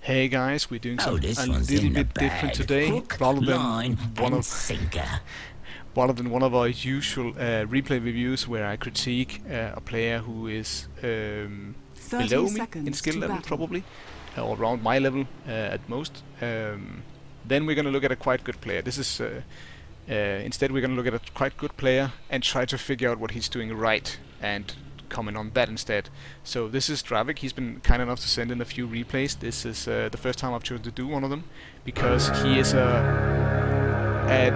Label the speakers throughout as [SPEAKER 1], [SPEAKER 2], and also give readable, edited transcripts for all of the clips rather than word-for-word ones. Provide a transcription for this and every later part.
[SPEAKER 1] Hey guys, we're doing something
[SPEAKER 2] this
[SPEAKER 1] a
[SPEAKER 2] one's
[SPEAKER 1] little
[SPEAKER 2] in the
[SPEAKER 1] bit different
[SPEAKER 2] bag.
[SPEAKER 1] today,
[SPEAKER 2] Hook,
[SPEAKER 1] rather than
[SPEAKER 2] line,
[SPEAKER 1] one
[SPEAKER 2] and
[SPEAKER 1] of
[SPEAKER 2] sinker.
[SPEAKER 1] our usual replay reviews where I critique a player who is below me in skill level, probably, or around my level at most. Then we're gonna look at a quite good player. This is instead we're gonna look at a quite good player and try to figure out what he's doing right and comment on that instead. So this is Dravic. He's been kind enough to send in a few replays. This is the first time I've chosen to do one of them because he is at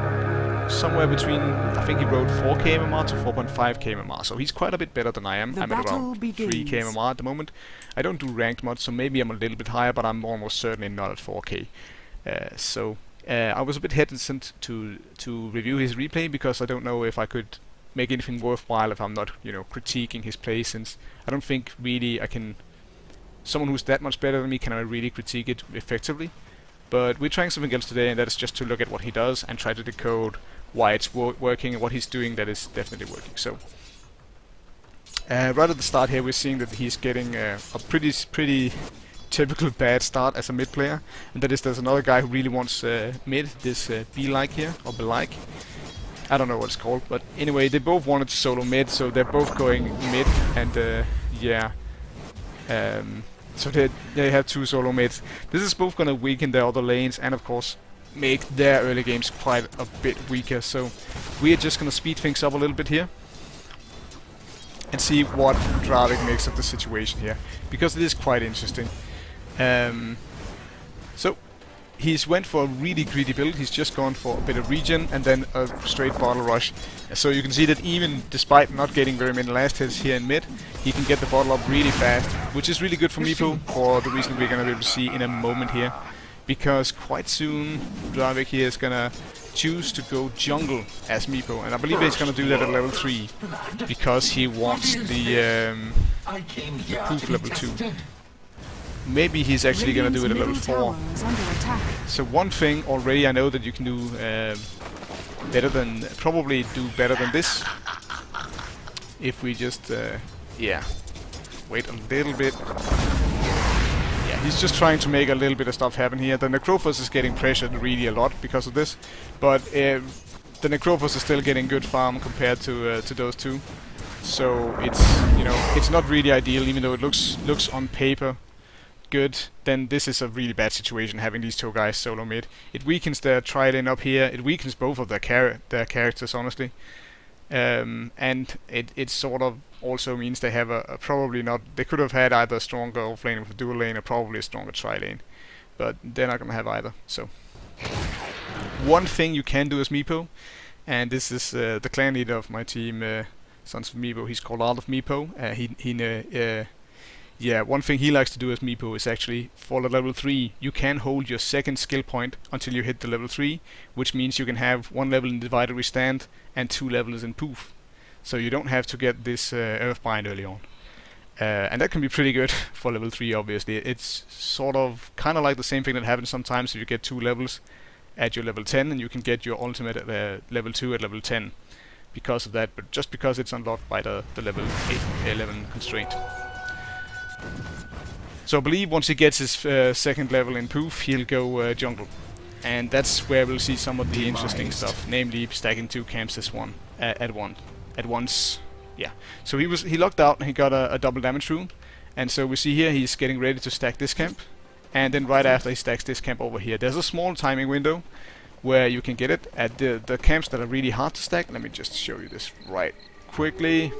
[SPEAKER 1] somewhere between, I think he wrote 4k MMR to 4.5k MMR, so he's quite a bit better than I am. I'm at around 3k MMR at the moment. I don't do ranked mods, so maybe I'm a little bit higher, but I'm almost certainly not at 4k. I was a bit hesitant to review his replay because I don't know if I could make anything worthwhile if I'm not, critiquing his play, since I don't think really I can. Someone who's that much better than me, can I really critique it effectively? But we're trying something else today, and that is just to look at what he does and try to decode why it's working and what he's doing that is definitely working. So, right at the start here, we're seeing that he's getting a pretty typical bad start as a mid player, and that is there's another guy who really wants mid, this B-like here, or B-like. I don't know what it's called, but anyway, they both wanted to solo mid, so they're both going mid, and yeah. So they have two solo mids. This is both gonna weaken their other lanes, and of course make their early games quite a bit weaker. So we are just gonna speed things up a little bit here and see what Dravic makes of the situation here, because it is quite interesting. So he's went for a really greedy build. He's just gone for a bit of regen and then a straight bottle rush. So you can see that even despite not getting very many last hits here in mid, he can get the bottle up really fast, which is really good for Meepo, for the reason we're gonna be able to see in a moment here. Because quite soon Dravic here is gonna choose to go jungle as Meepo, and I believe he's gonna do that at level 3 because he wants the proof level 2. Maybe he's actually gonna do it at level 4. So one thing already I know that you can do probably do better than this, if we just yeah, wait a little bit. Yeah, he's just trying to make a little bit of stuff happen here. The Necrophos is getting pressured really a lot because of this, but the Necrophos is still getting good farm compared to those two. So it's it's not really ideal, even though it looks on paper good. Then this is a really bad situation, having these two guys solo mid. It weakens their tri-lane up here. It weakens both of their characters, honestly. And it sort of also means they have a probably not. They could have had either a stronger off lane with a dual lane or probably a stronger tri-lane, but they're not gonna have either. So one thing you can do as Meepo, and this is the clan leader of my team, Sons of Meepo. He's called Art of Meepo. Yeah, one thing he likes to do as Meepo is actually, for the level 3, you can hold your second skill point until you hit the level 3, which means you can have 1 level in Divided We Stand and 2 levels in Poof. So you don't have to get this Earthbind early on. And that can be pretty good for level 3, obviously. It's sort of kind of like the same thing that happens sometimes if you get 2 levels at your level 10, and you can get your ultimate at level 2 at level 10 because of that, but just because it's unlocked by the level 11 constraint. So I believe once he gets his second level in Poof, he'll go jungle, and that's where we'll see some of the interesting stuff, namely stacking 2 camps at once. Yeah. So he locked out and he got a double damage rune, and so we see here he's getting ready to stack this camp, and then right after he stacks this camp over here, there's a small timing window where you can get it at the camps that are really hard to stack. Let me just show you this right quickly.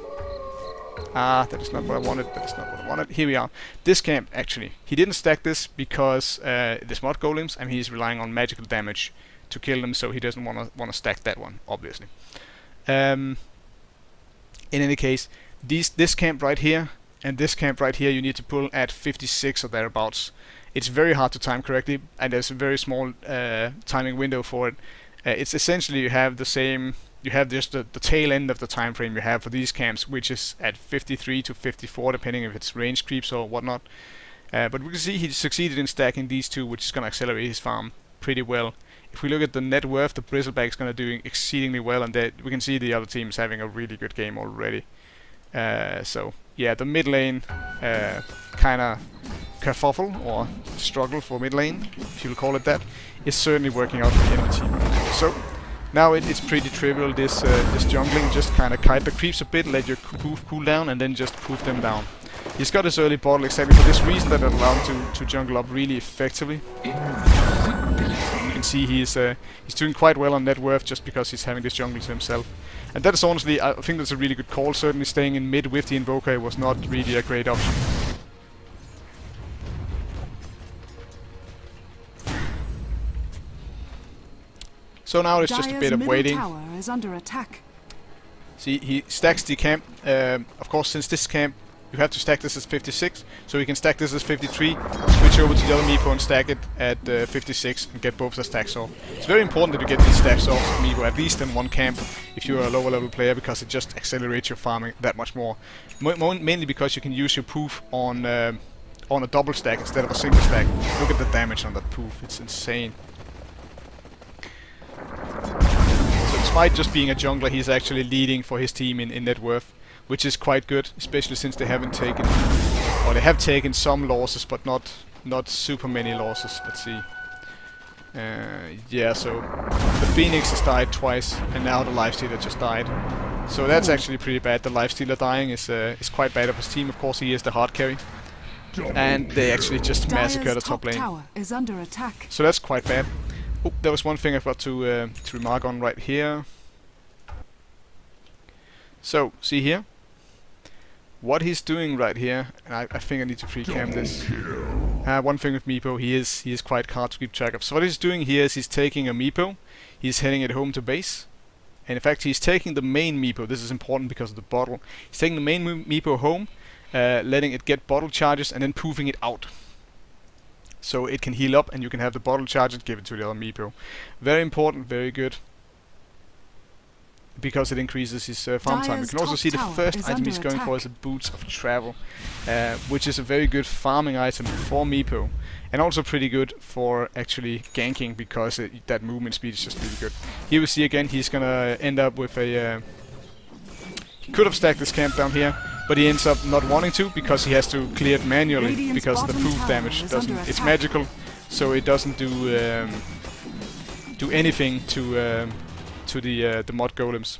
[SPEAKER 1] That is not what I wanted. That is not what I wanted. Here we are. This camp, actually, he didn't stack this because there's mod golems, and he's relying on magical damage to kill them, so he doesn't want to stack that one, obviously. In any case, this camp right here and this camp right here, you need to pull at 56 or thereabouts. It's very hard to time correctly, and there's a very small timing window for it. It's essentially you have the same. You have just the tail end of the time frame you have for these camps, which is at 53 to 54, depending if it's range creeps or whatnot. But we can see he succeeded in stacking these two, which is going to accelerate his farm pretty well. If we look at the net worth, the Bristleback is going to do exceedingly well, and we can see the other teams having a really good game already. So yeah, the mid lane kind of kerfuffle or struggle for mid lane, if you'll call it that, is certainly working out for the enemy team. So now it's pretty trivial, this jungling. Just kind of kite the creeps a bit, let your poof cool down, and then just poof them down. He's got his early bottle exactly for this reason, that it allows him to jungle up really effectively. You can see he's doing quite well on net worth just because he's having this jungle to himself. And that is honestly, I think that's a really good call. Certainly staying in mid with the Invoker was not really a great option. So now it's just a bit of waiting.
[SPEAKER 2] Tower is under attack.
[SPEAKER 1] See, he stacks the camp. Of course, since this camp, you have to stack this as 56, so we can stack this as 53, switch over to the other Meepo and stack it at 56 and get both the stacks off. It's very important that you get these stacks off of Meepo, at least in one camp, if you're a lower level player, because it just accelerates your farming that much more. Mainly because you can use your poof on a double stack instead of a single stack. Look at the damage on that poof, it's insane. So despite just being a jungler, he's actually leading for his team in net worth, which is quite good, especially since they haven't taken, or they have taken some losses, but not super many losses. Let's see. Yeah, so the Phoenix has died twice, and now the Lifestealer just died. So that's actually pretty bad. The Lifestealer dying is quite bad of his team. Of course, he is the hard carry, and they actually just massacred the top lane.
[SPEAKER 2] Tower is under attack.
[SPEAKER 1] So that's quite bad. Oh, there was one thing I forgot to remark on right here. So, see here? What he's doing right here, and I think I need to free cam this. One thing with Meepo, he is quite hard to keep track of. So what he's doing here is he's taking a Meepo, he's heading it home to base, and in fact he's taking the main Meepo. This is important because of the bottle. He's taking the main Meepo home, letting it get bottle charges, and then poofing it out. So it can heal up, and you can have the bottle charge and give it to the other Meepo. Very important, very good. Because it increases his farm time. You can also see the first item he's going for is the Boots of Travel, which is a very good farming item for Meepo, and also pretty good for actually ganking, because that movement speed is just really good. Here we see again he's gonna end up with a... he could have stacked this camp down here, but he ends up not wanting to because he has to clear it manually, because the proof damage doesn't... it's magical, so it doesn't do anything to the mod golems.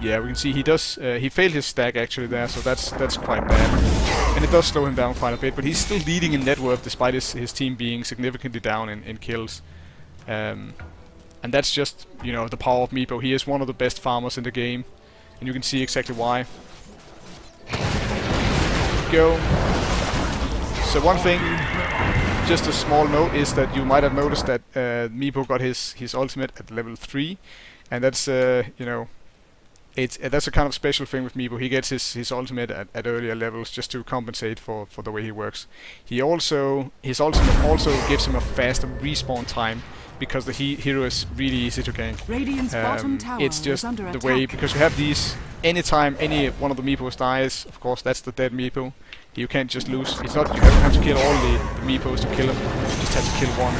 [SPEAKER 1] Yeah, we can see he does. He failed his stack actually there, so that's quite bad, and it does slow him down quite a bit. But he's still leading in net worth despite his team being significantly down in kills, and that's just, you know, the power of Meepo. He is one of the best farmers in the game, and you can see exactly why. Go. So one thing, just a small note, is that you might have noticed that Meepo got his ultimate at level 3, and that's you know, that's a kind of special thing with Meepo. He gets his ultimate at earlier levels just to compensate for the way he works. His ultimate also gives him a faster respawn time, because the hero is really easy to gank. It's just the way, because you have these, anytime any one of the Meepos dies, of course that's the dead Meepo. You can't just lose. It's not, you don't have to kill all the Meepos to kill him. You just have to kill one.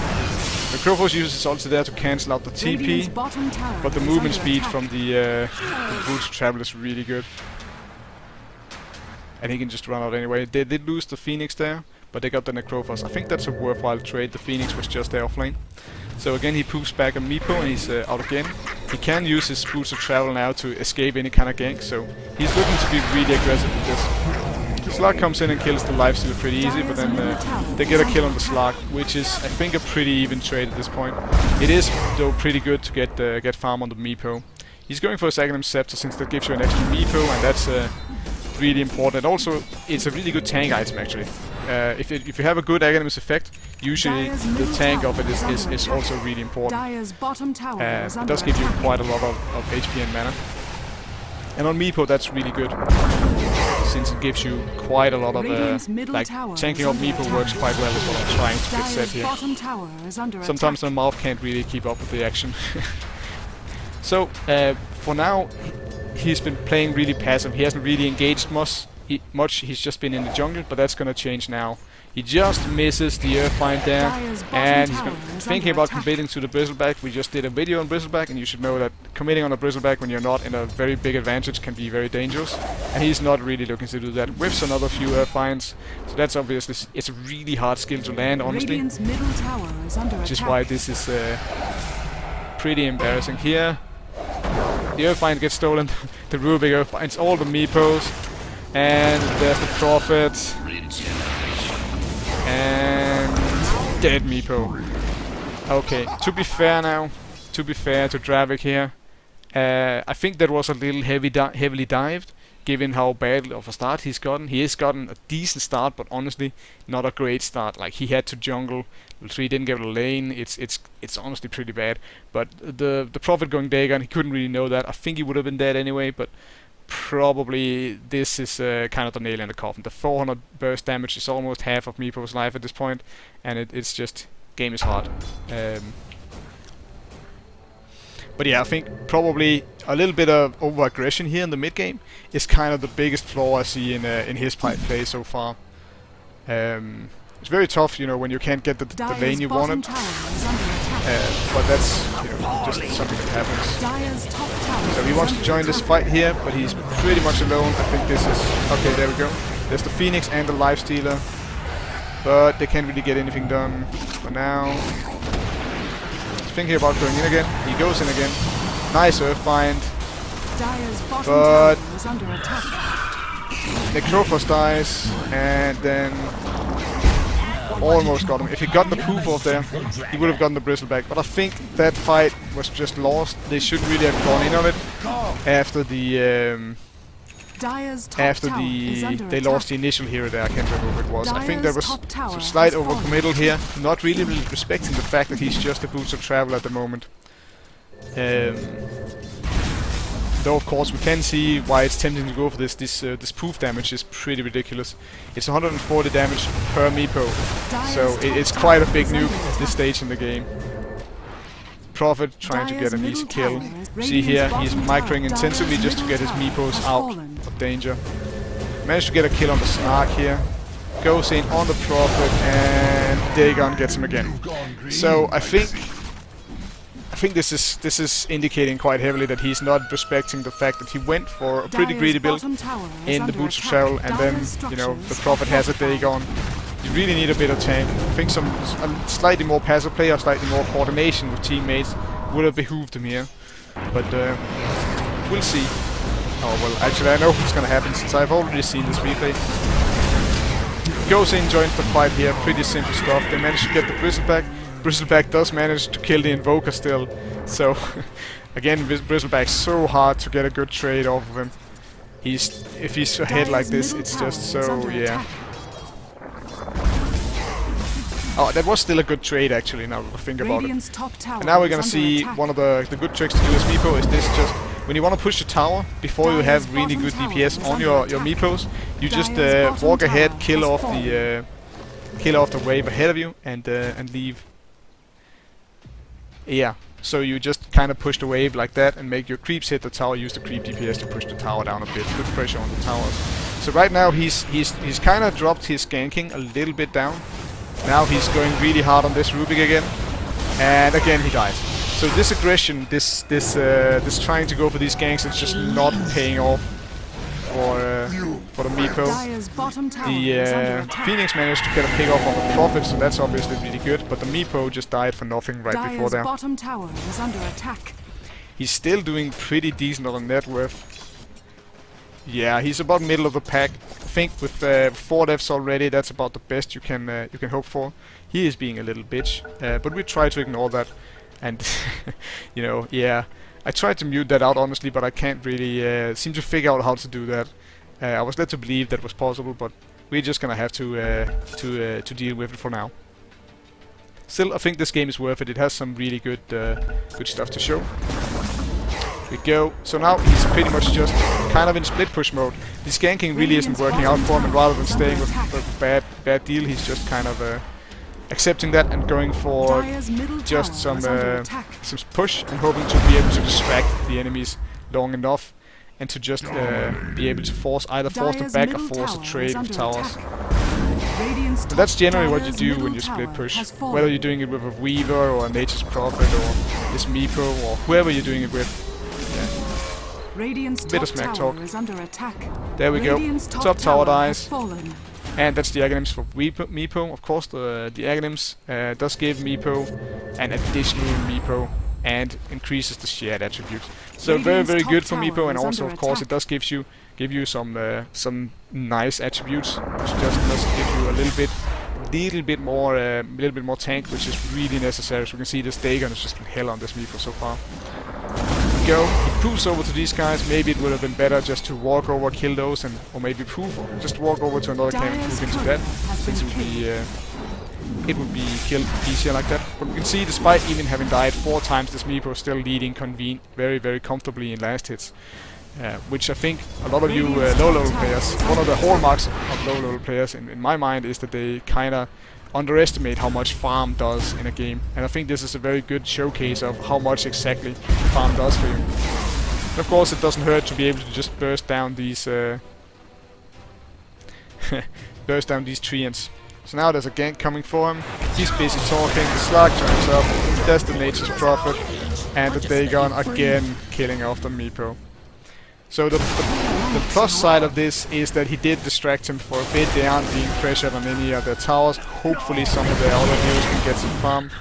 [SPEAKER 1] The Crowforce uses his ulti there to cancel out the TP, but the movement speed from the Boots of Travel is really good. And he can just run out anyway. They did lose the Phoenix there, but they got the Necrophos. I think that's a worthwhile trade. The Phoenix was just there offlane. So again he poofs back a Meepo and he's out again. He can use his Boots of Travel now to escape any kind of gank, so he's looking to be really aggressive with this. Slug comes in and kills the Lifestealer pretty easy, but then they get a kill on the Slug, which is, I think, a pretty even trade at this point. It is, though, pretty good to get farm on the Meepo. He's going for his Aghanim Scepter, since that gives you an extra Meepo, and that's really important. And also, it's a really good tank item, actually. If you have a good Aghanims effect, usually the tank of it is also really important. It does give you quite a lot of HP and mana. And on Meepo, that's really good, since it gives you quite a lot of, like, tanking up Meepo works quite well, is what I'm trying to get set here. Sometimes the mouth can't really keep up with the action. So, for now, he's been playing really passive. He hasn't really engaged much. He's just been in the jungle, but that's gonna change now. He just misses the Earthbind there,
[SPEAKER 2] Dire's bottom
[SPEAKER 1] and he's
[SPEAKER 2] tower is
[SPEAKER 1] thinking
[SPEAKER 2] under
[SPEAKER 1] about
[SPEAKER 2] attack.
[SPEAKER 1] committing to the Bristleback. We just did a video on Bristleback, and you should know that committing on a Bristleback when you're not in a very big advantage can be very dangerous. And he's not really looking to do that. Whiffs another few Earthbinds, so that's obviously it's a really hard skill to land, honestly.
[SPEAKER 2] Radiant's middle tower is under
[SPEAKER 1] Which is
[SPEAKER 2] attack.
[SPEAKER 1] why this is pretty embarrassing here. The Earthbind gets stolen, the Rubik Earthbinds, all the Meepos, and there's the Prophet, and dead Meepo. Okay, to be fair to Dravic here, I think that was a little heavily dived, given how bad of a start he's gotten. He has gotten a decent start, but honestly, not a great start. Like, he had to jungle, so he didn't get a lane. It's honestly pretty bad. But the Prophet going Dagon, he couldn't really know that. I think he would have been dead anyway, but probably this is kind of the nail in the coffin. The 400 burst damage is almost half of Meepo's life at this point, and it's just, game is hard. But yeah, I think probably a little bit of over-aggression here in the mid-game is kind of the biggest flaw I see in his play so far. It's very tough, you know, when you can't get the lane you wanted. But that's, you know, just something that happens. So he wants to join this fight here, but he's pretty much alone. I think this is... Okay, there we go. There's the Phoenix and the Lifestealer. But they can't really get anything done for now. Thinking about going in again. He goes in again. Nice Earthbind. But Necrophos dies, and then almost got him. If he got the proof off there, he would have gotten the Bristleback. But I think that fight was just lost. They should really have gone in on it after they lost the initial hero there. I can't remember who it was. I think there was some slight overcommittal here, not really respecting the fact that he's just a boots of travel at the moment. Though of course we can see why it's tempting to go for this. This proof damage is pretty ridiculous. It's 140 damage per Meepo, so it's quite a big nuke at this stage in the game. Prophet trying to get an easy kill. See here, he's microing intensively just to get his Meepos out of danger. Managed to get a kill on the Snark here. Goes in on the Prophet, and Dagon gets him again. So I think this is indicating quite heavily that he's not respecting the fact that he went for a pretty greedy build in the Boots of Travel, and then, you know, the Prophet has a Dagon. You really need a bit of tank. I think some slightly more passive play or slightly more coordination with teammates would have behooved him here. But we'll see. Oh, well, actually I know what's gonna happen since I've already seen this replay. Goes in, joins the fight here, pretty simple stuff. They managed to get the Bristleback. Bristleback does manage to kill the Invoker still. So, again, Bristleback's so hard to get a good trade off of him. If he's ahead like this, it's just so, yeah. Oh, that was still a good trade, actually, now that I think about it. And now we're gonna see one of the good tricks to do as Meepo is this: just when you want to push the tower before you have really good DPS on your Meepos, you just walk ahead, kill off the wave ahead of you, and leave. Yeah, so you just kind of push the wave like that and make your creeps hit the tower. Use the creep DPS to push the tower down a bit. Good pressure on the towers. So right now he's kind of dropped his ganking a little bit down. Now he's going really hard on this Rubik again, and again he dies. So this aggression, this trying to go for these ganks, it's just not paying off for the Meepo. The Phoenix managed to get a pick off on the Prophet, so that's obviously really good. But the Meepo just died for nothing right before there.
[SPEAKER 2] Bottom tower is under attack.
[SPEAKER 1] He's still doing pretty decent on the net worth. Yeah, he's about middle of the pack. I think with 4 deaths already, that's about the best you can hope for. He is being a little bitch, but we try to ignore that. And you know, yeah, I tried to mute that out honestly, but I can't really seem to figure out how to do that. I was led to believe that was possible, but we're just gonna have to deal with it for now. Still, I think this game is worth it. It has some really good stuff to show. We go. So now he's pretty much just kind of in split push mode. This ganking really isn't working out for him, and rather than staying with a bad deal, he's just kind of accepting that and going for just some push and hoping to be able to distract the enemies long enough and to just be able to either force them back or force a trade with towers.
[SPEAKER 2] Radiant's
[SPEAKER 1] But that's generally what you
[SPEAKER 2] Dire's
[SPEAKER 1] do
[SPEAKER 2] middle
[SPEAKER 1] when you split
[SPEAKER 2] tower
[SPEAKER 1] push.
[SPEAKER 2] has fallen.
[SPEAKER 1] Whether you're doing it with a Weaver or a Nature's Prophet or this Meepo or whoever you're doing it with. Yeah.
[SPEAKER 2] Radiant's
[SPEAKER 1] Bit of
[SPEAKER 2] top
[SPEAKER 1] smack
[SPEAKER 2] tower
[SPEAKER 1] talk.
[SPEAKER 2] is under attack.
[SPEAKER 1] There we
[SPEAKER 2] Radiant's
[SPEAKER 1] go. Top tower
[SPEAKER 2] has
[SPEAKER 1] dies.
[SPEAKER 2] fallen.
[SPEAKER 1] And that's the Academics for Meepo. Of course, the Academics does give Meepo an additional Meepo and increases the shared attribute. So very, very good for Meepo, and also of course it does give you some nice attributes, which just does give you a little bit more tank, which is really necessary. So we can see this Dagon has just been hell on this Meepo so far. Go. He proofs over to these guys. Maybe it would have been better just to walk over, kill those, or maybe proof, or just walk over to another camp and proof into that, since it would be killed easier like that. But we can see, despite even having died 4 times, this Meepo is still leading Convene very, very comfortably in last hits. Which I think a lot of you low-level players, one of the hallmarks of low-level players in my mind is that they kinda underestimate how much farm does in a game. And I think this is a very good showcase of how much exactly farm does for you. And of course it doesn't hurt to be able to just burst down these treants. So now there's a gank coming for him. He's busy talking, the Slug jumps up, there's the Nature's Prophet, and the Dagon again killing off the Meepo. So the plus side of this is that he did distract him for a bit. They aren't being pressured on any of their towers. Hopefully some of their other heroes can get some farm.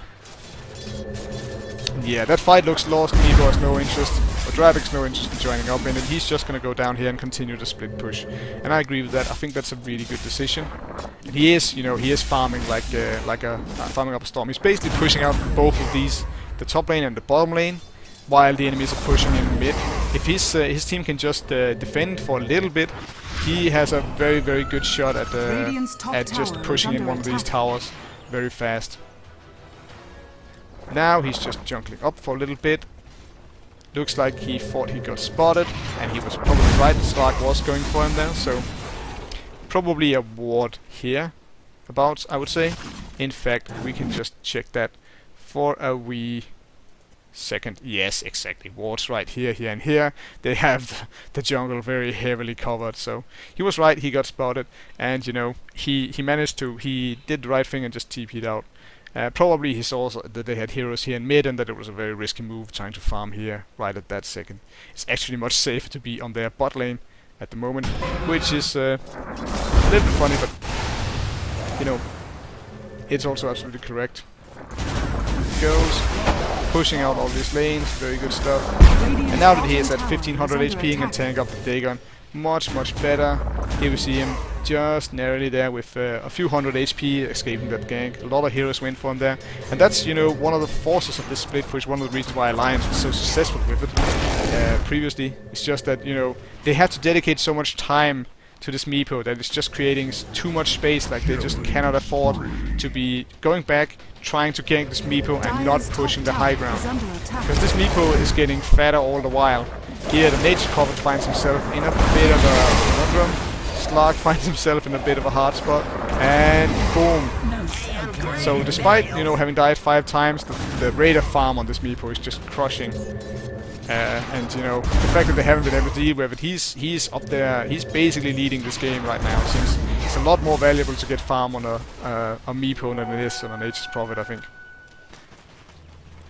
[SPEAKER 1] Yeah, that fight looks lost. Meepo has no interest, or Dravic's no interest in joining up in it. He's just gonna go down here and continue the split push. And I agree with that. I think that's a really good decision. And he is, you know, he is farming farming up a storm. He's basically pushing out both of these, the top lane and the bottom lane, while the enemies are pushing in mid. If his team can just defend for a little bit, he has a very, very good shot at just pushing in one of these towers very fast. Now he's just jungling up for a little bit. Looks like he thought he got spotted, and he was probably right. The Stark was going for him there, so probably a ward here, about, I would say. In fact, we can just check that for a wee second. Yes, exactly. Wards right here, here, and here. They have the jungle very heavily covered. So he was right. He got spotted, and you know he managed to. He did the right thing and just TP'd out. Probably he saw that they had heroes here in mid, and that it was a very risky move trying to farm here right at that second. It's actually much safer to be on their bot lane at the moment, which is a little bit funny, but you know it's also absolutely correct. Goes. Pushing out all these lanes, very good stuff. And now that he is at 1500 HP, he can tank up the Dagon much, much better. Here we see him just narrowly there with a few hundred HP, escaping that gank. A lot of heroes went for him there. And that's, you know, one of the forces of this split push, one of the reasons why Alliance was so successful with it previously. It's just that, you know, they had to dedicate so much time to this Meepo that it's just creating too much space. Like, they just cannot afford to be going back, trying to gank this Meepo and not pushing the high ground. Because this Meepo is getting fatter all the while. Here the Nature's Prophet finds himself in a bit of a conundrum. Slark finds himself in a bit of a hard spot. And boom. So despite, you know, having died 5 times, the rate of farm on this Meepo is just crushing. And you know, the fact that they haven't been able to deal with it, he's up there, he's basically leading this game right now, since it's a lot more valuable to get farm on a Meepo than it is on a Nature's Prophet, I think.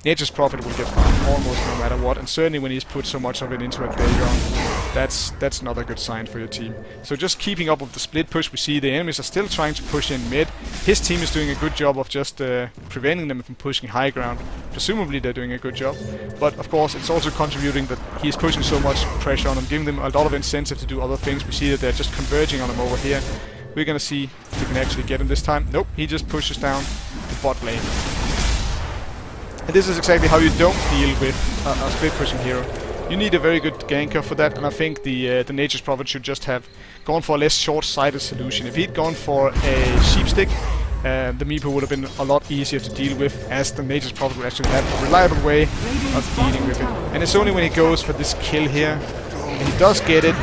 [SPEAKER 1] Nature's Prophet will get farm almost no matter what, and certainly when he's put so much of it into a Dagon, that's not a good sign for your team. So just keeping up with the split push, we see the enemies are still trying to push in mid. His team is doing a good job of just preventing them from pushing high ground. Presumably they're doing a good job, but of course it's also contributing that he's pushing so much pressure on them, giving them a lot of incentive to do other things. We see that they're just converging on him over here. We're gonna see if we can actually get him this time. Nope, he just pushes down the bot lane. And this is exactly how you don't deal with a split pushing hero. You need a very good ganker for that, and I think the Nature's Prophet should just have gone for a less short-sighted solution. If he'd gone for a sheep stick, the Meepo would have been a lot easier to deal with, as the Nature's Prophet would actually have a reliable way of dealing with it. And it's only when he goes for this kill here, and he does get it,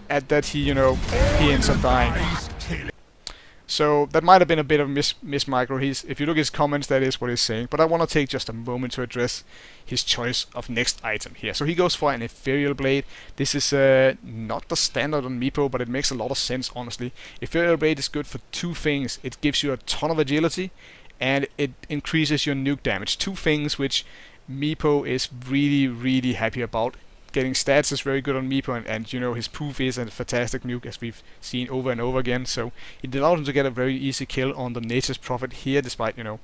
[SPEAKER 1] at that he, you know, he ends up dying. So that might have been a bit of miss micro. If you look at his comments, that is what he's saying. But I want to take just a moment to address his choice of next item here. So he goes for an Ethereal Blade. This is not the standard on Meepo, but it makes a lot of sense, honestly. Ethereal Blade is good for two things. It gives you a ton of agility, and it increases your nuke damage. Two things which Meepo is really happy about. Getting stats is very good on Meepo, and you know, his poof is a fantastic nuke, as we've seen over and over again. So it allowed him to get a very easy kill on the Nature's Prophet here, despite, you know,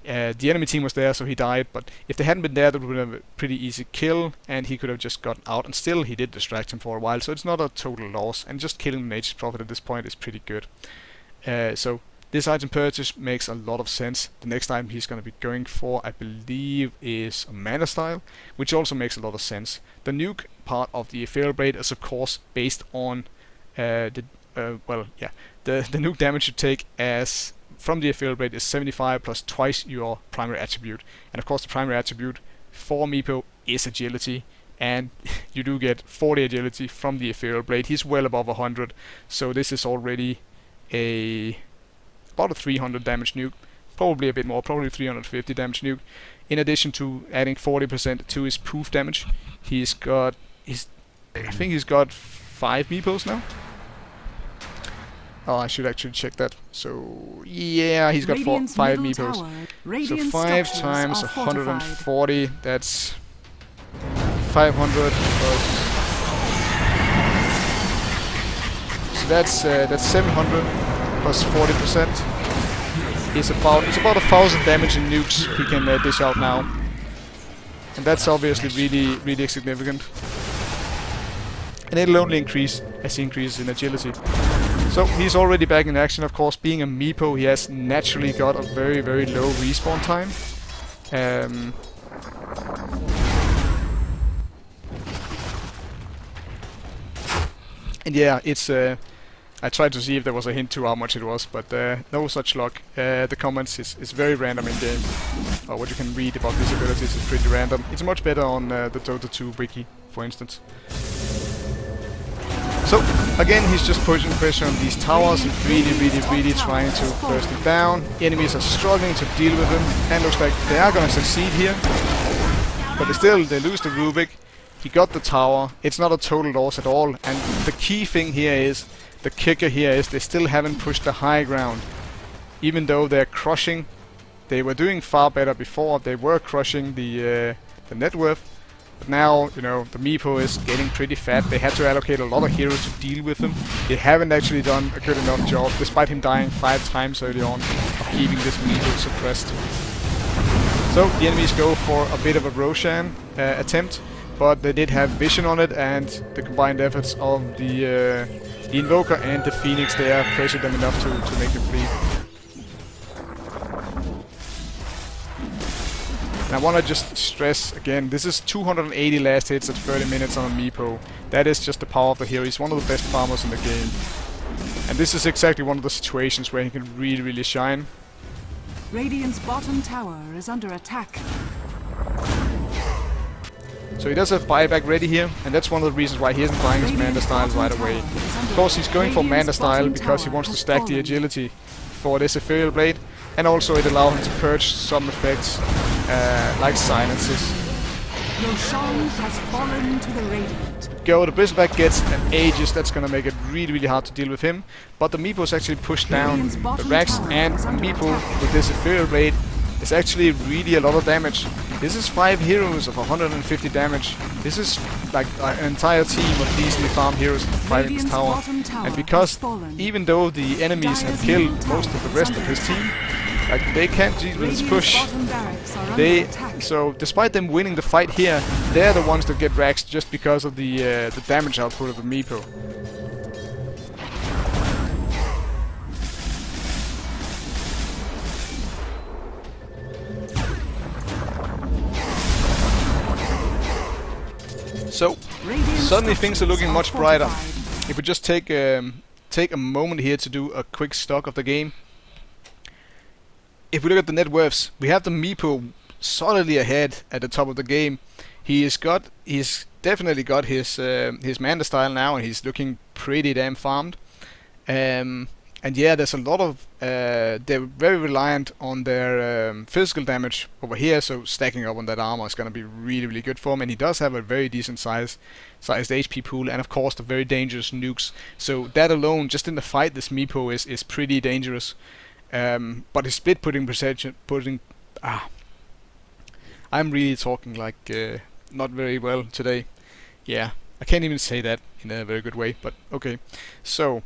[SPEAKER 1] the enemy team was there, so he died. But if they hadn't been there, that would have been a pretty easy kill, and he could have just gotten out. And still, he did distract him for a while, so it's not a total loss. And just killing the Nature's Prophet at this point is pretty good. So this item purchase makes a lot of sense. The next item he's going to be going for, I believe, is a Mana Style, which also makes a lot of sense. The nuke part of the Ethereal Blade is of course based on the nuke damage you take as from the Ethereal Blade is 75 plus twice your primary attribute. And of course the primary attribute for Meepo is agility, and you do get 40 agility from the Ethereal Blade. He's well above 100, so this is already about a 300 damage nuke, probably a bit more, probably 350 damage nuke. In addition to adding 40% to his poof damage, I think he's got 5 Meepos now. Oh, I should actually check that. So yeah, he's got 5 Meepos. So 5 times 140, that's 500 plus. So that's 700 plus 40%. It's about 1,000 damage in nukes he can dish out now, and that's obviously really significant. And it'll only increase as he increases in agility. So he's already back in action. Of course, being a Meepo, he has naturally got a very low respawn time. And yeah, it's I tried to see if there was a hint to how much it was, but no such luck. The comments is very random in game. What you can read about these abilities is pretty random. It's much better on the Dota 2 wiki, for instance. So again, he's just pushing pressure on these towers and really trying to burst them down. Enemies are struggling to deal with him, and looks like they are going to succeed here. But they lose the Rubik. He got the tower. It's not a total loss at all. And the key thing here is, the kicker here is, they still haven't pushed the high ground. Even though they're crushing, they were doing far better before. They were crushing the net worth. But now, you know, the Meepo is getting pretty fat. They had to allocate a lot of heroes to deal with him. They haven't actually done a good enough job, despite him dying 5 times early on, of keeping this Meepo suppressed. So the enemies go for a bit of a Roshan attempt, but they did have vision on it, and the combined efforts of the Invoker and the Phoenix there pressured them enough to make them flee. And I want to just stress again, this is 280 last hits at 30 minutes on a Meepo. That is just the power of the hero. He's one of the best farmers in the game. And this is exactly one of the situations where he can really shine.
[SPEAKER 2] Radiant's bottom tower is under attack.
[SPEAKER 1] So he does have buyback ready here, and that's one of the reasons why he isn't buying his Manda Style right away. Of course, he's going for Manda Style because he wants to stack the agility for this Ethereal Blade, and also it allows him to purge some effects like silences.
[SPEAKER 2] Roshan has fallen to the Radiant.
[SPEAKER 1] Go, the Bristleback gets an Aegis, that's gonna make it really hard to deal with him. But the Meepo is actually pushed down the Rax, and Meepo with this Ethereal Blade is actually really a lot of damage. This is 5 heroes of 150 damage. This is like an entire team of decently farmed heroes fighting this tower. And because even though the enemies have killed most of the rest of his team, like they can't deal with this push. So despite them winning the fight here, they're the ones that get raxed just because of the damage output of the Meepo. So suddenly things are looking much brighter. If we just take a moment here to do a quick stock of the game. If we look at the net worths, we have the Meepo solidly ahead at the top of the game. He's definitely got his Manda Style now, and he's looking pretty damn farmed. And yeah, there's a lot of they're very reliant on their physical damage over here, so stacking up on that armor is going to be really, really good for him. And he does have a very decent sized HP pool, and of course the very dangerous nukes. So that alone, just in the fight, this Meepo is pretty dangerous. But his split I'm really talking like not very well today. Yeah, I can't even say that in a very good way, but okay. So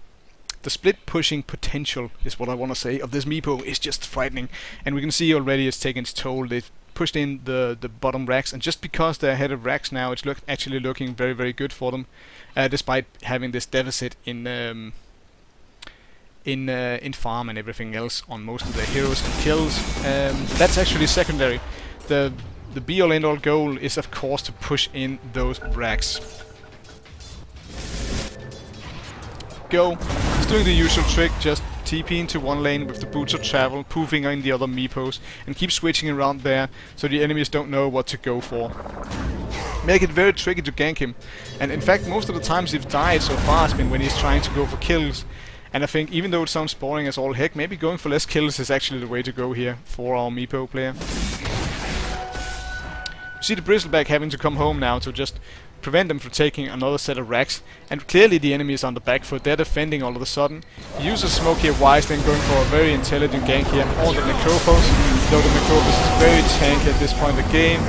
[SPEAKER 1] the split pushing potential is what I want to say of this Meepo is just frightening, and we can see already it's taken its toll. They've pushed in the bottom racks, and just because they're ahead of racks now, it's actually looking very, very good for them, despite having this deficit in farm and everything else on most of their heroes and kills. That's actually secondary. The be-all end-all goal is of course to push in those racks. Go. He's doing the usual trick, just TP into one lane with the boots of travel, poofing in the other Meepos, and keep switching around there so the enemies don't know what to go for. Make it very tricky to gank him. And in fact, most of the times he's died so far has been when he's trying to go for kills. And I think even though it sounds boring as all heck, maybe going for less kills is actually the way to go here for our Meepo player. See the Bristleback having to come home now to just prevent them from taking another set of racks, and clearly the enemy is on the back foot. They're defending all of a sudden. He uses smoke here wisely and going for a very intelligent gank here on the Necrophos, though the Necrophos is very tanky at this point in the game.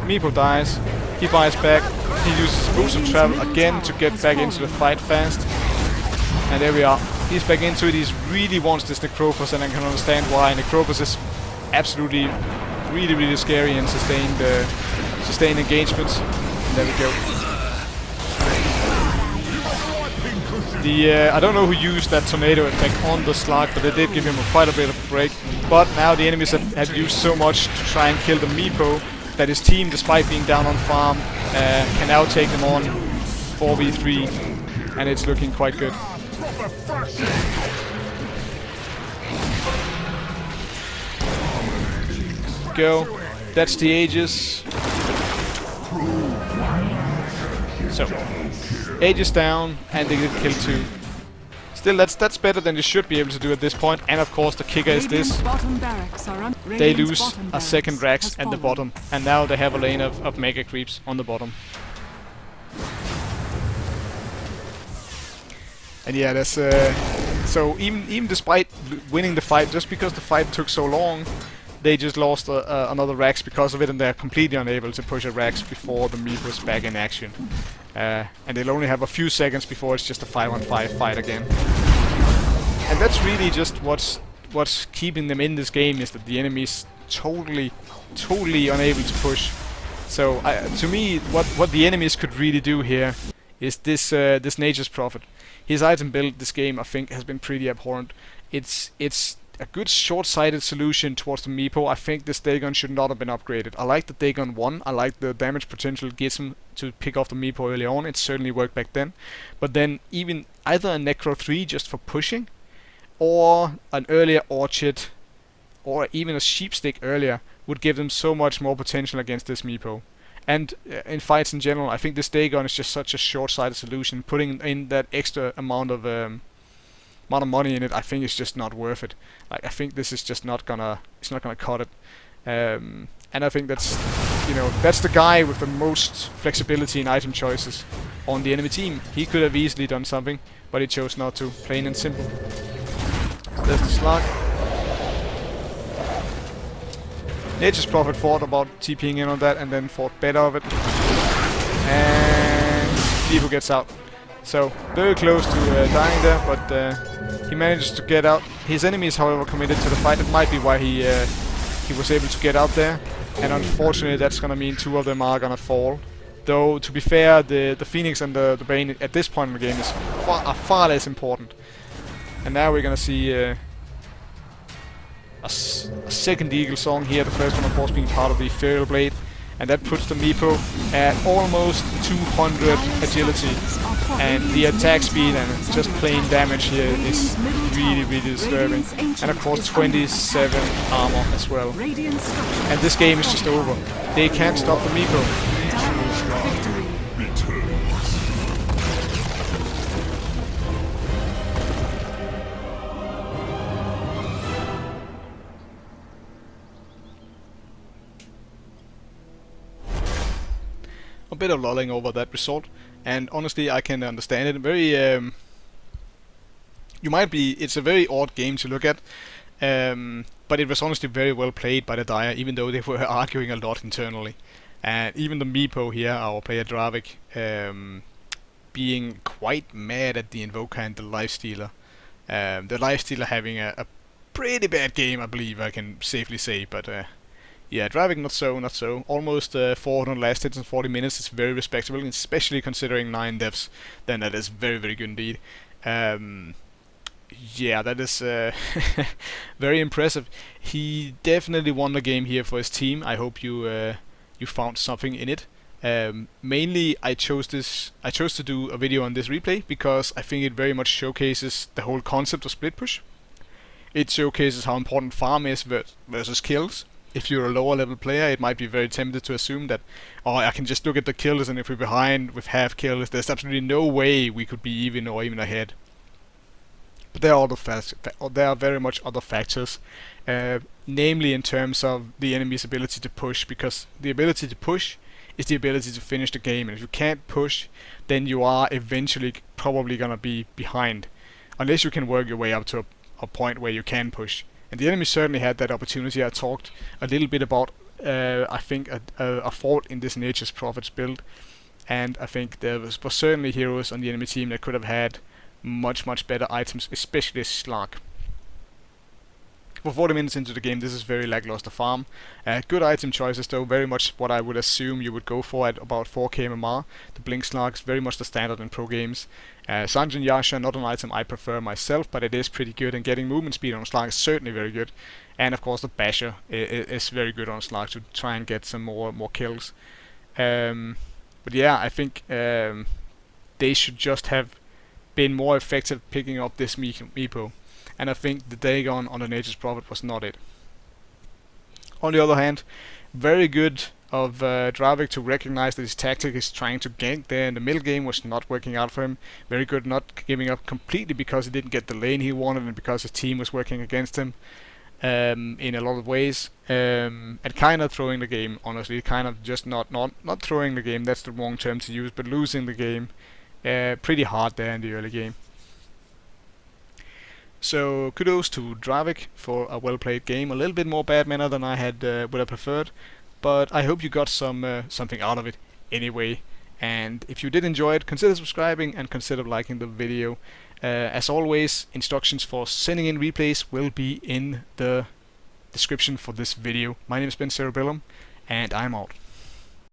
[SPEAKER 1] Meepo dies, he buys back, he uses boots of travel again to get back into the fight fast, and there we are. He's back into it. He really wants this Necrophos, and I can understand why. Necrophos is absolutely really, really scary and sustained engagements. There we go. I don't know who used that tornado effect on the slug, but they did give him quite a bit of a break. But now the enemies have used so much to try and kill the Meepo that his team, despite being down on farm, can now take them on 4v3, and it's looking quite good. Go. That's the Aegis. So, Aegis down, and they did kill 2. Still, that's better than you should be able to do at this point. And of course, the kicker is this: they lose a second racks at the bottom, and now they have a lane of mega creeps on the bottom. And yeah, that's so even despite winning the fight, just because the fight took so long, they just lost another Rax because of it, and they're completely unable to push a Rax before the Meepo's back in action. And they'll only have a few seconds before it's just a 5-on-5 fight again. And that's really just what's keeping them in this game, is that the enemy's totally unable to push. So to me, what the enemies could really do here is this Nature's Prophet. His item build this game, I think, has been pretty abhorrent. It's a good short-sighted solution towards the Meepo. I think this Dagon should not have been upgraded. I like the Dagon 1, I like the damage potential it gives him to pick off the Meepo early on. It certainly worked back then. But then even either a Necro 3 just for pushing, or an earlier Orchid, or even a Sheepstick earlier, would give them so much more potential against this Meepo. And in fights in general, I think this Dagon is just such a short-sighted solution. Putting in that extra amount of money in it, I think it's just not worth it. Like, I think this is just not gonna cut it. And I think that's, that's the guy with the most flexibility in item choices on the enemy team. He could have easily done something, but he chose not to. Plain and simple. There's the slug. Nature's Prophet thought about TPing in on that and then thought better of it. And Meepo gets out. So, very close to dying there, but he manages to get out. His enemies, however, committed to the fight. It might be why he was able to get out there. And unfortunately, that's gonna mean 2 of them are gonna fall. Though, to be fair, the Phoenix and the Bane at this point in the game are far less important. And now we're gonna see a second Eagle Song here. The first one, of course, being part of the Ethereal Blade. And that puts the Meepo at almost 200 agility. And the attack speed and just plain damage here is really, really disturbing. And of course 27 armor as well. And this game is just over. They can't stop the Meepo. a bit of lulling over that result, and honestly I can understand it. Very it's a very odd game to look at, but it was honestly very well played by the Dire, even though they were arguing a lot internally. And even the Meepo here, our player Dravic, being quite mad at the Invoker and the Lifestealer. The Lifestealer having a pretty bad game, I believe I can safely say, but yeah, Dravic not so. Almost 400 last hits in 40 minutes is very respectable, especially considering 9 deaths. Then that is very, very good indeed. Yeah, that is very impressive. He definitely won the game here for his team. I hope you found something in it. Mainly, I chose to do a video on this replay because I think it very much showcases the whole concept of split push. It showcases how important farm is versus kills. If you're a lower level player, it might be very tempted to assume that, oh, I can just look at the kills, and if we're behind with half kills, there's absolutely no way we could be even or even ahead. But there are very much other factors, namely in terms of the enemy's ability to push, because the ability to push is the ability to finish the game, and if you can't push, then you are eventually probably gonna be behind, unless you can work your way up to a point where you can push. And the enemy certainly had that opportunity. I talked a little bit about, I think, a fault in this Nature's Prophets build, and I think there was certainly heroes on the enemy team that could have had much better items, especially Slark. For 40 minutes into the game, this is very lackluster farm. Good item choices though, very much what I would assume you would go for at about 4k MMR. The Blink Slark is very much the standard in pro games. Sanjin Yasha, not an item I prefer myself, but it is pretty good, and getting movement speed on Slark is certainly very good. And of course the Basher is very good on Slark to try and get some more kills. But yeah, I think they should just have been more effective picking up this Meepo, and I think the Dagon on the Nature's Prophet was not it. On the other hand, very good of Dravic to recognize that his tactic is trying to gank there in the middle game was not working out for him. Very good not giving up completely because he didn't get the lane he wanted and because his team was working against him in a lot of ways, and kind of throwing the game, honestly, kind of just not throwing the game, that's the wrong term to use, but losing the game pretty hard there in the early game. So kudos to Dravic for a well played game, a little bit more bad mana than I had would have preferred, but I hope you got something out of it anyway. And if you did enjoy it, consider subscribing and consider liking the video. As always, instructions for sending in replays will be in the description for this video. My name is Ben Cerebellum, and I'm out.